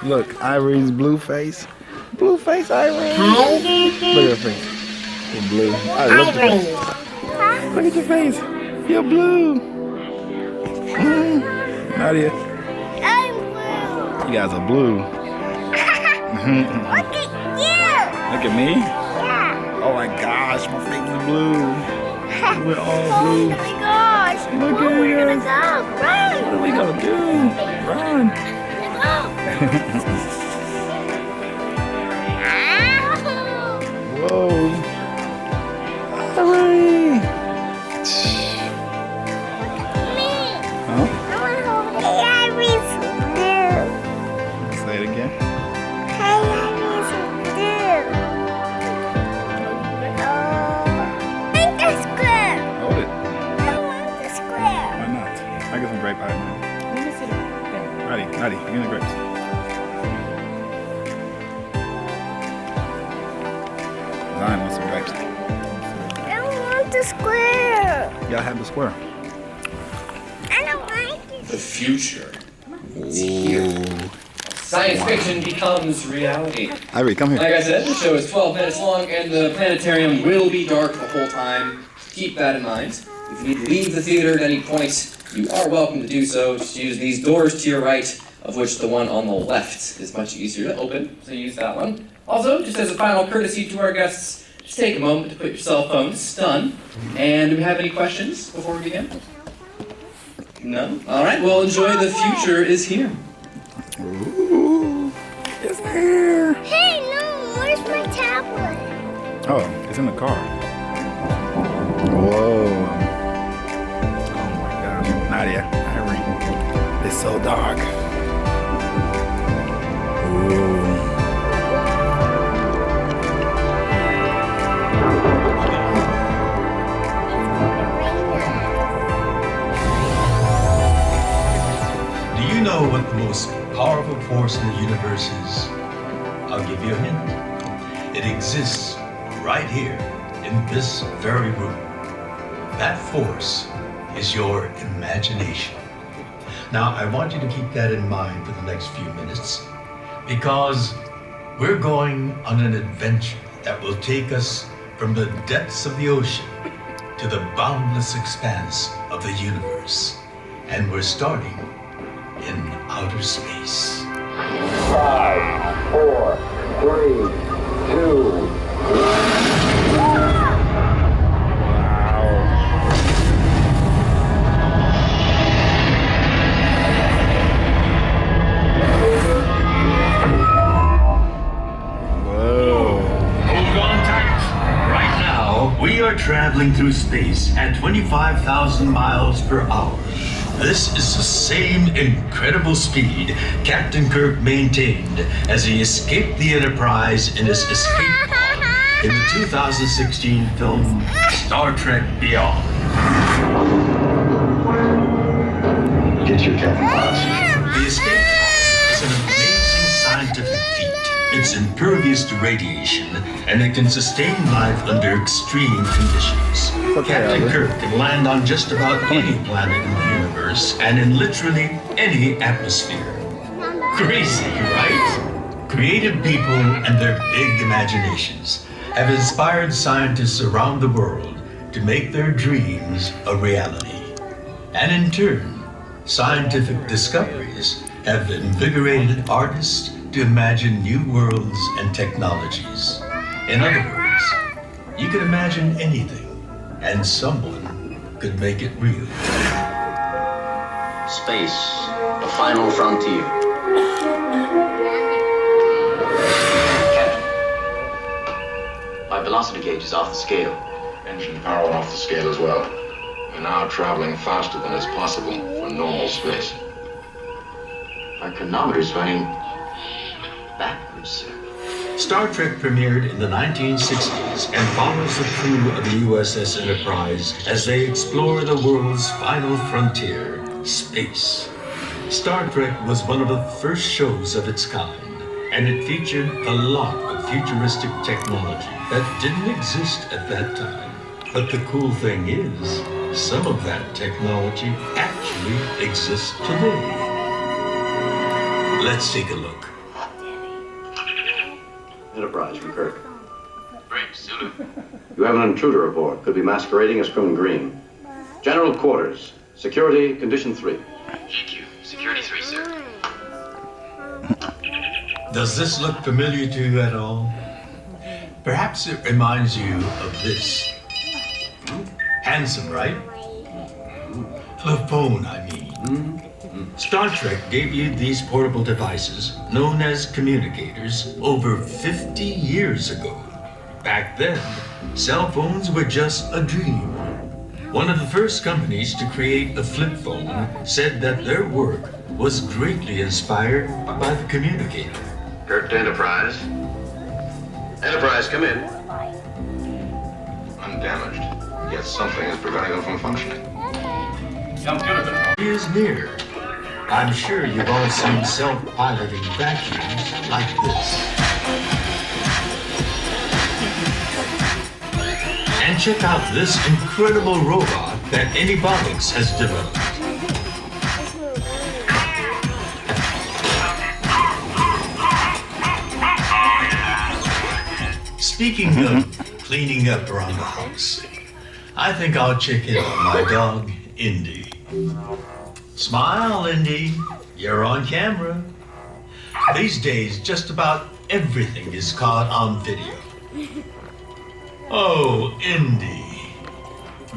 Look, Ivory's blue face. Blue face, Ivory. Look at her face. It's blue. Right, look at your face. Look at your face. You're blue. Nadia. I'm blue. You guys are blue. Look at you. Look at me. Yeah. Oh my gosh, my face is blue. We're all Oh blue. my gosh. Look Where at are we gonna us. go? Run. What are we gonna do? Run. Whoa. Hooray. Huh? Say it again. Hold it. Why not? I get some grape out of it. Let me see the thing. Ready, give me the grapes. Zion wants some grapes. Y'all have the square. The future is here. Science fiction becomes reality. Ivory, come here. Like I said, the show is 12 minutes long, and the planetarium will be dark the whole time. Keep that in mind. If you need to leave the theater at any point, you are welcome to do so. Just use these doors to your right, of which the one on the left is much easier to open, so use that one. Also, just as a final courtesy to our guests, just take a moment to put your cell phone to stun. And do we have any questions before we begin? No? Alright, well enjoy The Future is Here. Ooh, it's here. Hey, no, where's my tablet? Oh, it's in the car. Whoa. Oh my gosh. Nadia, Ivory. It's so dark. Ooh. Do you know what the most powerful force in the universe is? I'll give you a hint. It exists right here in this very room. That force is your imagination. Now, I want you to keep that in mind for the next few minutes because we're going on an adventure that will take us from the depths of the ocean to the boundless expanse of the universe. And we're starting in outer space. 5, 4, 3, 2, Hold on tight. Right now, we are traveling through space at 25,000 miles per hour. This is the same incredible speed Captain Kirk maintained as he escaped the Enterprise in his escape pod in the 2016 film Star Trek Beyond. get your Captain Box. The escape pod is an amazing scientific feat. It's impervious to radiation, and it can sustain life under extreme conditions. Captain Kirk can land on just about any planet in the universe, and in literally any atmosphere. Crazy, right? Creative people and their big imaginations have inspired scientists around the world to make their dreams a reality. And in turn, scientific discoveries have invigorated artists to imagine new worlds and technologies. In other words, you can imagine anything, and someone could make it real. Space, the final frontier. Captain, my velocity gauge is off the scale. Engine power off the scale as well. We're now traveling faster than is possible for normal space. My chronometer's running backwards, sir. Star Trek premiered in the 1960s and follows the crew of the USS Enterprise as they explore the world's final frontier, space. Star Trek was one of the first shows of its kind, and it featured a lot of futuristic technology that didn't exist at that time. But the cool thing is, some of that technology actually exists today. Let's take a look. Enterprise from Kirk. Bridge, Zulu. You have an intruder aboard. Could be masquerading as Crewman Green. General Quarters. Security, Condition 3. EQ. Security 3, sir. Does this look familiar to you at all? Perhaps it reminds you of this. Handsome, right? The phone, I mean. Star Trek gave you these portable devices, known as communicators, over 50 years ago. Back then, cell phones were just a dream. One of the first companies to create a flip phone said that their work was greatly inspired by the communicator. Kirk to Enterprise. Enterprise, come in. Undamaged. Yet something is preventing them from functioning. He is near. I'm sure you've all seen self-piloting vacuums like this. And check out this incredible robot that Anybotics has developed. Speaking of cleaning up around the house, I think I'll check in on my dog, Indy. Smile, Indy. You're on camera. These days, just about everything is caught on video. Oh, Indy.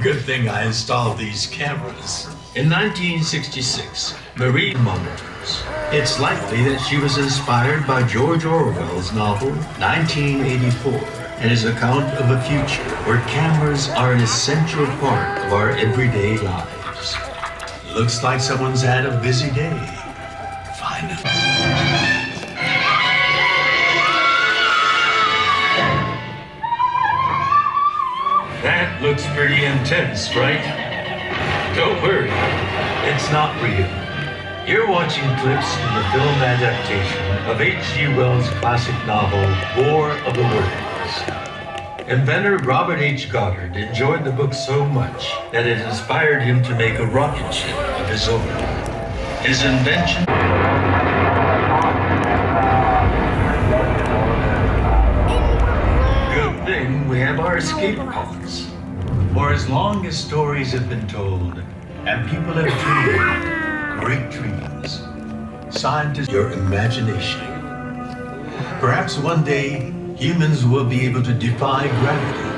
Good thing I installed these cameras. In 1966, Marie monitors. It's likely that she was inspired by George Orwell's novel, 1984, and his account of a future where cameras are an essential part of our everyday lives. Looks like someone's had a busy day. Finally. That looks pretty intense, right? Don't worry, it's not real. You're watching clips from the film adaptation of H.G. Wells' classic novel, War of the Worlds. Inventor Robert H. Goddard enjoyed the book so much that it inspired him to make a rocket ship of his own. His invention... Good thing we have our escape pods. For as long as stories have been told, and people have dreamed great dreams, scientists, your imagination. Perhaps one day, humans will be able to defy gravity.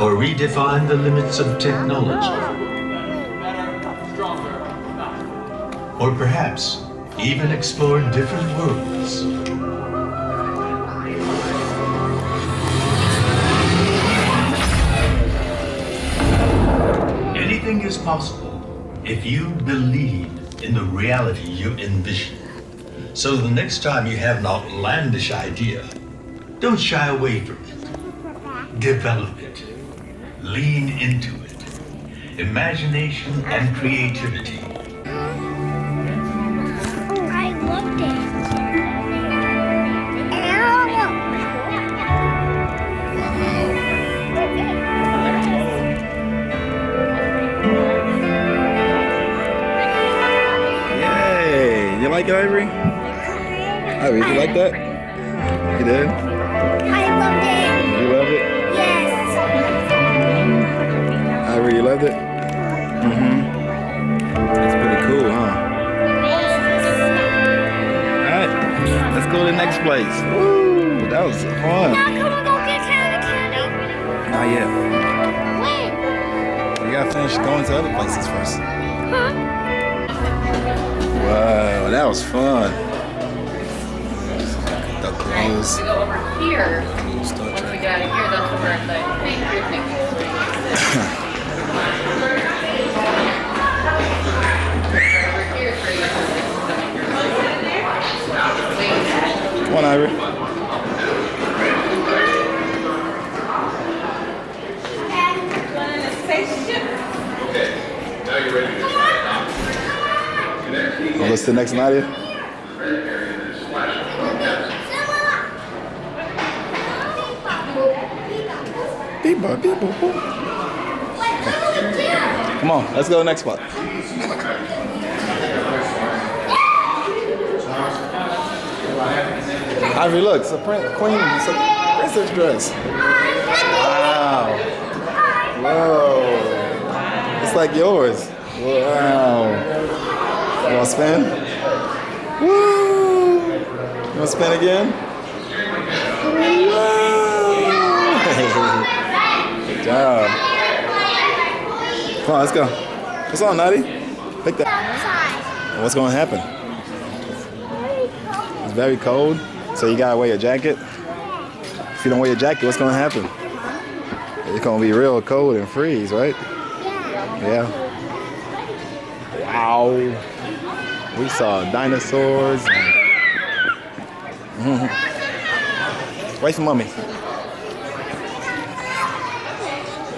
Or redefine the limits of technology. Or perhaps even explore different worlds. Anything is possible if you believe in the reality you envision. So the next time you have an outlandish idea, don't shy away from it. Develop it. Lean into it. Imagination and creativity. I loved it. Yay! You like it, Ivory? Ivory, you like that? You did? I loved it. You love it? Yes. Ivory, you loved it? That's pretty cool, huh? Alright, let's go to the next place. Woo, that was fun. Now come on, go get candy. Not yet. When? We gotta finish going to other places first. Huh? Wow, that was fun. The clothes. We go over here. Star Once we Trek. get out of here, that's where the picnic. Come on, Ivory. Oh, what's the next Nadia? Beep, boop, beep, boop, boop. Come on, let's go to the next spot. Ivory, look, it's a queen. It's a princess dress. Wow. Whoa. It's like yours. Wow. You want to spin? Woo. You want to spin again? Woo. Good job. Come on, let's go. What's on, Natty? Pick that. What's going to happen? It's very cold, so you gotta wear your jacket. If you don't wear your jacket, what's gonna happen? It's gonna be real cold and freeze, right? Yeah. Wow. We saw dinosaurs. Wait for mommy.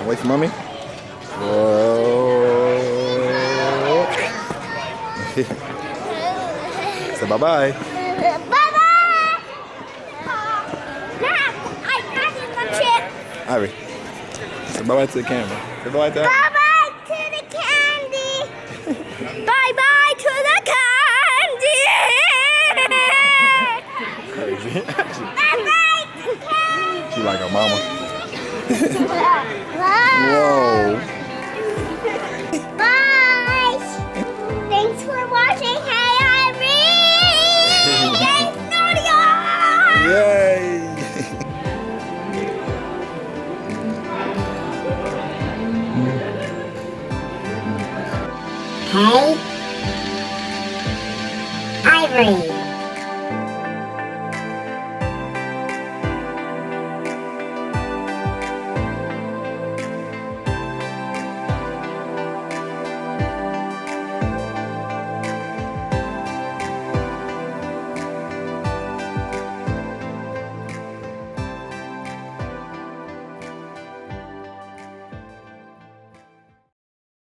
Wait for mommy. Whoa. Say bye-bye. Ivory, say bye-bye to the camera. Say bye-bye to that. Bye-bye to the candy. Bye-bye to the candy. Crazy. Bye-bye to candy. She like her mama. Whoa. Whoa. Bye. Thanks for watching. Hey, Ivory. Thanks, Naughty. Yay. Hey, Ivory.